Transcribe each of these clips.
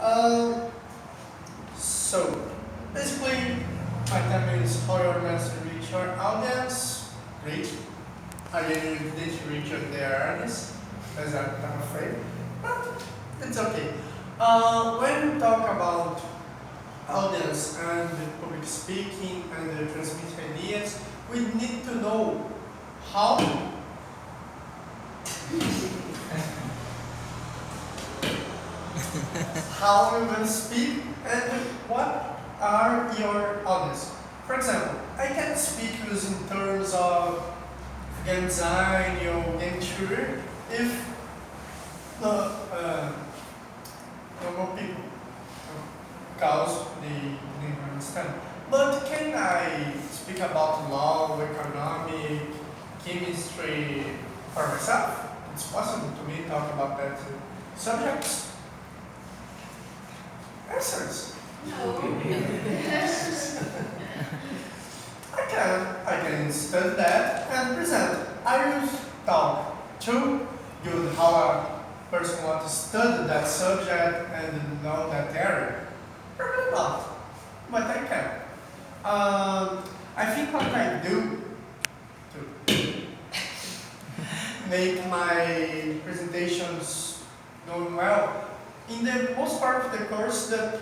Um, so, basically, my time is how your message reach your audience. Great. I didn't reach their audience, as I'm afraid. But it's okay. When we talk about audience and public speaking and transmit ideas, we need to know how how you will speak and what are your audience. For example, I can speak using terms of game design or game theory if the normal people cause they understand. But can I speak about law, economic, chemistry for myself? It's possible to me talk about that subjects. Answers. No. I can study that and present. I use talk to you how a person wants to study that subject and know that area. Probably not, but I can. I think what I do to make my presentations going well, in the most part of the course, the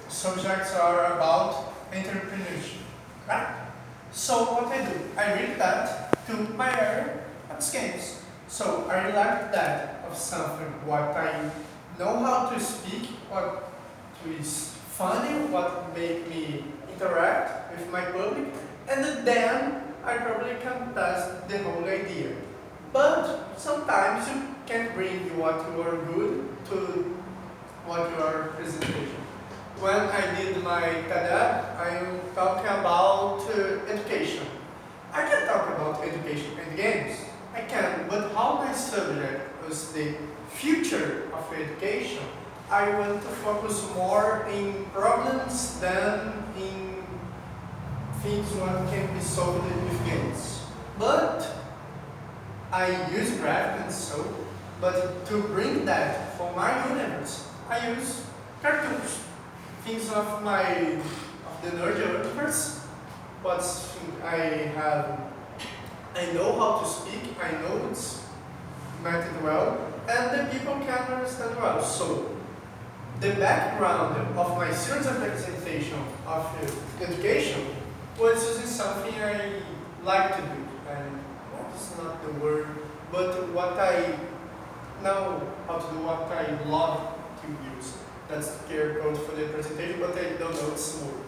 subjects are about entrepreneurship, right? So what I do, I read that to my area of games. So I like that of something, what I know how to speak, what is funny, what make me interact with my public, and then I probably can pass the whole idea. But sometimes you can bring what you are good to what your presentation. When I did my TED, I'm talking about education. I can talk about education and games. I can, but how my subject was the future of education, I want to focus more in problems than in things what can be solved with games. But I use graphics and so, but to bring that for my universe, I use cartoons, things of the nerd universe. But I know how to speak. I know it's method well, and the people can understand well. So the background of my series of presentation of education was using something I like to do, and that's not the word, but what I know how to do, what I love to use. That's the care code for the presentation, but I don't know its word.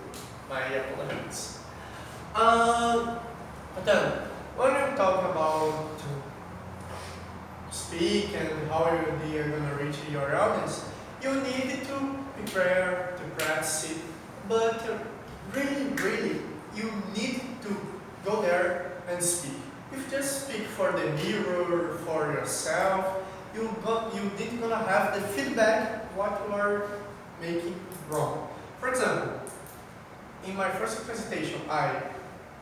My apologies. But then, when you talk about speak and how you're going to reach your audience, you need to prepare, to practice it, but really, you need to go there and speak. If you just speak for the mirror, for yourself, you didn't gonna have the feedback what you are making wrong. For example, in my first presentation, I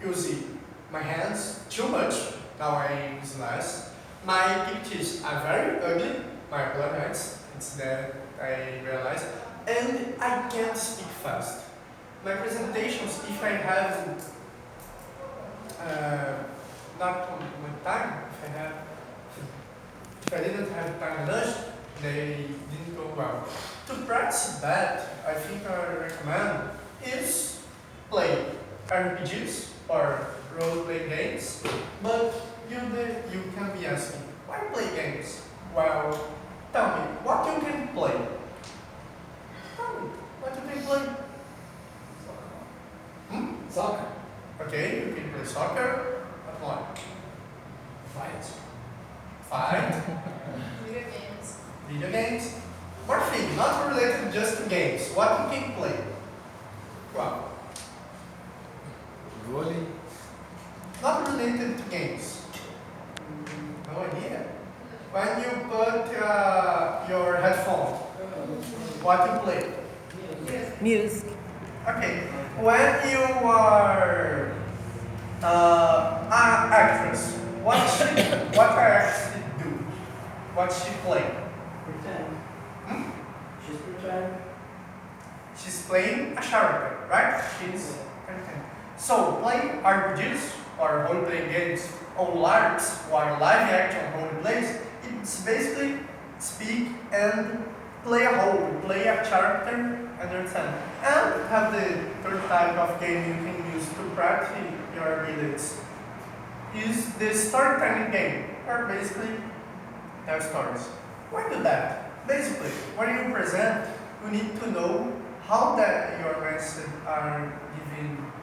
used my hands too much. Now I use less. My pictures are very ugly. My apologies. It's that I realized, and I can't speak fast. My presentations, if I have not on my time, if I didn't have time lunch, they didn't go well. To practice that, I think I recommend is play RPGs or role-play games. But you can be asking, why play games? Well, tell me, what you can play? Tell me, what you can play? Soccer. Okay, you can play soccer. What more? Fight. Fight. Video games. Video games. More thing, not related just to games. What you can play? Well, Volley. not related to games. No idea. When you put your headphone, what you play? Music. Okay. When you are an actress, what I actually do? What she play? Pretend. Hmm? She's prepared. She's playing a character, right? She's so playing RPGs or role-playing games on LARPs or live action roleplays, it's basically speak and play a role, play a character, understand. And have the third type of game you can use to practice your abilities is the storytelling game, or basically tell stories. Why do that? Basically, when you present, you need to know how that your message are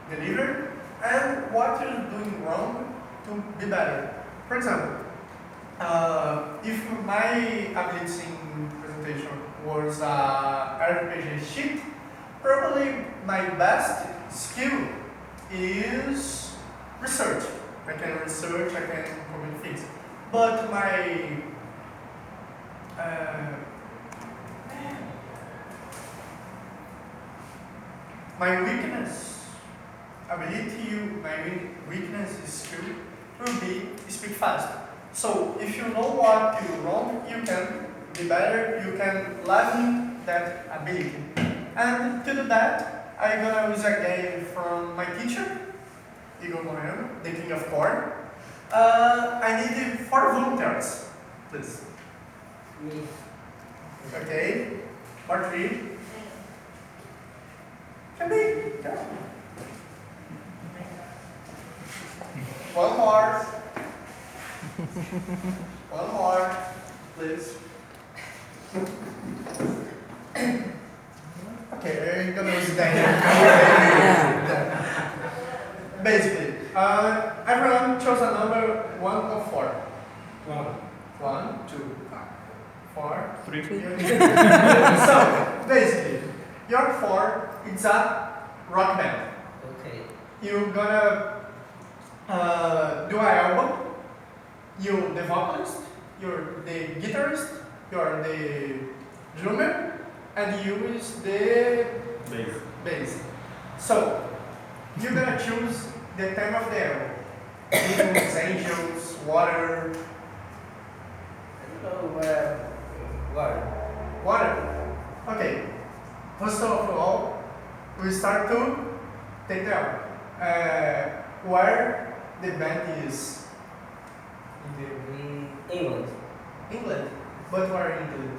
delivered and what you're doing wrong to be better. For example, if my ability in presentation was RPG sheet, probably my best skill is research. I can research, I can comment things. But my weakness, my weakness is skill will be speak fast. So if you know what you wrong, you can be better, you can learn that ability. And to do that, I'm gonna use a game from my teacher, Igor Moreno, the King of Corn. I need 4 volunteers, please. Me. Okay, or 3. Can be, go. 1 more. 1 more, please. Okay, I'm gonna use that. Basically, everyone chose a number 1 or 4. 1, 1, 2, 4, 3. So, basically, your 4 is a rock band. Okay. You're gonna do an album. You're the vocalist, you're the guitarist, you're the drummer, and you is the bass. So, you're gonna choose the theme of the album. Demons, angels, water. I don't know where. Water. Okay. First of all, we start to take the album. Where the band is. In England. England. But where in England?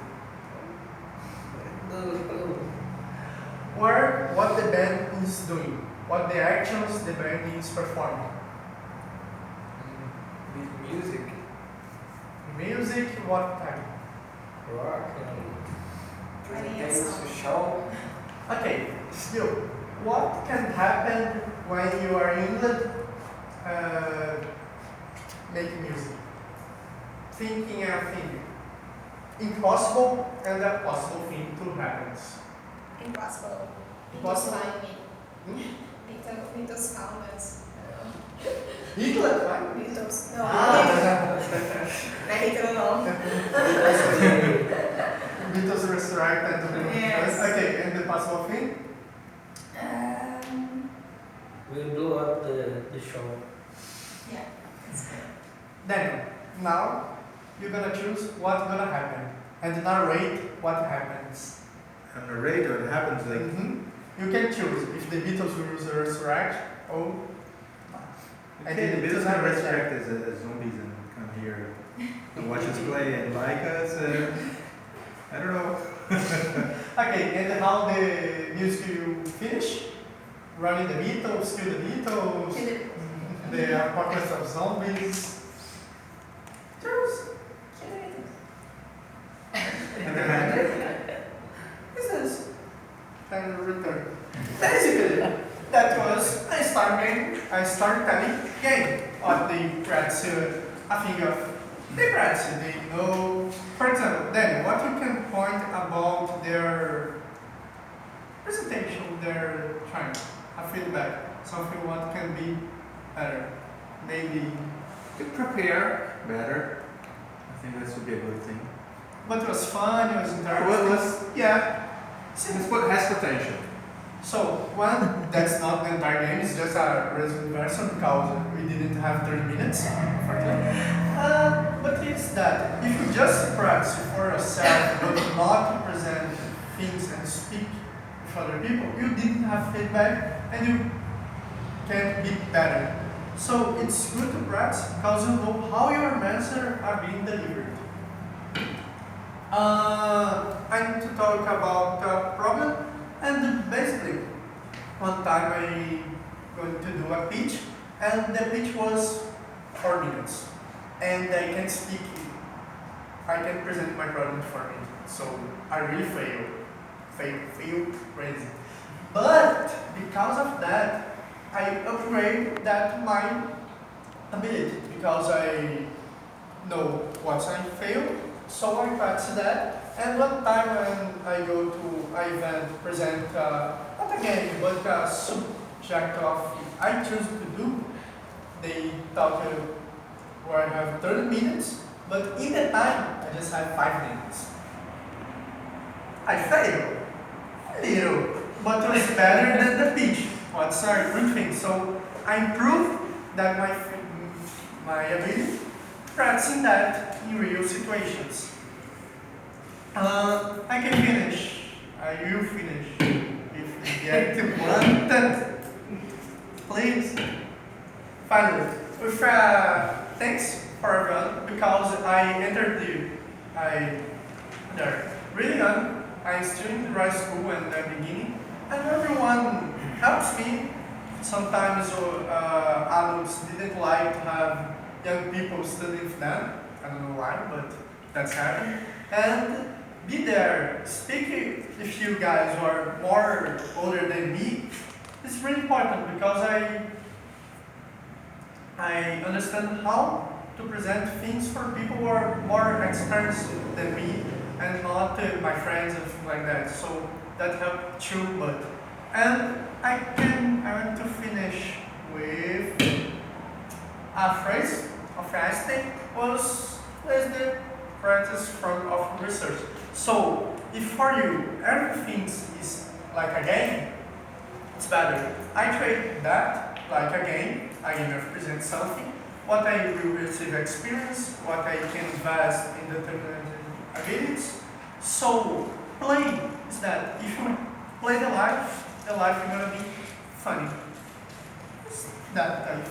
Where what the band is doing. What the actions the band is performing. With music. Music, what type? Rock and Yes. show. Okay, still, what can happen when you are in England making music? Thinking and thinking. Impossible and a possible thing to happen. Impossible. Impossible. Find me. Hmm? Beatles found us. England, right? Beatles. No. Ah, Na Hitler não. Beatles resurrect and Yes. Okay, and the possible thing? We blew up the show. Yeah. That's good. Then, now, you're gonna choose what's gonna happen and narrate what happens. And narrate what happens like You can choose if the Beatles will resurrect or I okay, the did it Beatles to can resurrect. resurrect as zombies and come here and watch us play and like us. I don't know. Okay, and how the music you finish? Running the Beatles, kill the Beatles, Kill it. the apocalypse of zombies. Choose. Kill it. And then Business. And return. Basically, that was a storytelling game of the practice, a thing of the practice. They know, for example, then what you can point about their presentation, their trying, a feedback, something what can be better. Maybe, to prepare better. I think that would be a good thing. but it was fun, it was interesting. Well, Yeah. That's what has potential. So, one, that's not the entire game, it's just a resume version because we didn't have 30 minutes, unfortunately. But it's that, if you just practice for yourself but not present things and speak with other people, you didn't have feedback and you can be better. So it's good to practice because you know how your messages are being delivered. I need to talk about a problem, and basically, one time I going to do a pitch, and the pitch was 4 minutes, and I can speak, I can present my problem in 4 minutes. So I really fail crazy. But because of that, I upgrade that my ability because I know what I fail, so I practice that. And one time when I go to an event, present not a game but a subject of I choose to do, they talk where I have 30 minutes, but in the time I just have 5 minutes. I fail a little, but it was better than the pitch. What's a good thing? So I improved that my ability practicing that in real situations. I can finish. I will finish if you get to 1 please. Finally, with thanks for everyone because I entered there really young. I'm still in high school and the beginning, and everyone helps me. Sometimes adults didn't like to have young people studying with them. I don't know why, but that's happening. And be there, speak with you guys who are more older than me. It's really important because I understand how to present things for people who are more experienced than me and not my friends and things like that. So that helped too. And I want to finish with a phrase of Einstein was the practice of research. So if for you everything is like a game, it's better. I treat that like a game. I represent something. What I will receive experience, what I can invest in determined abilities. So play is that. If you play the life is gonna be funny. It's that type.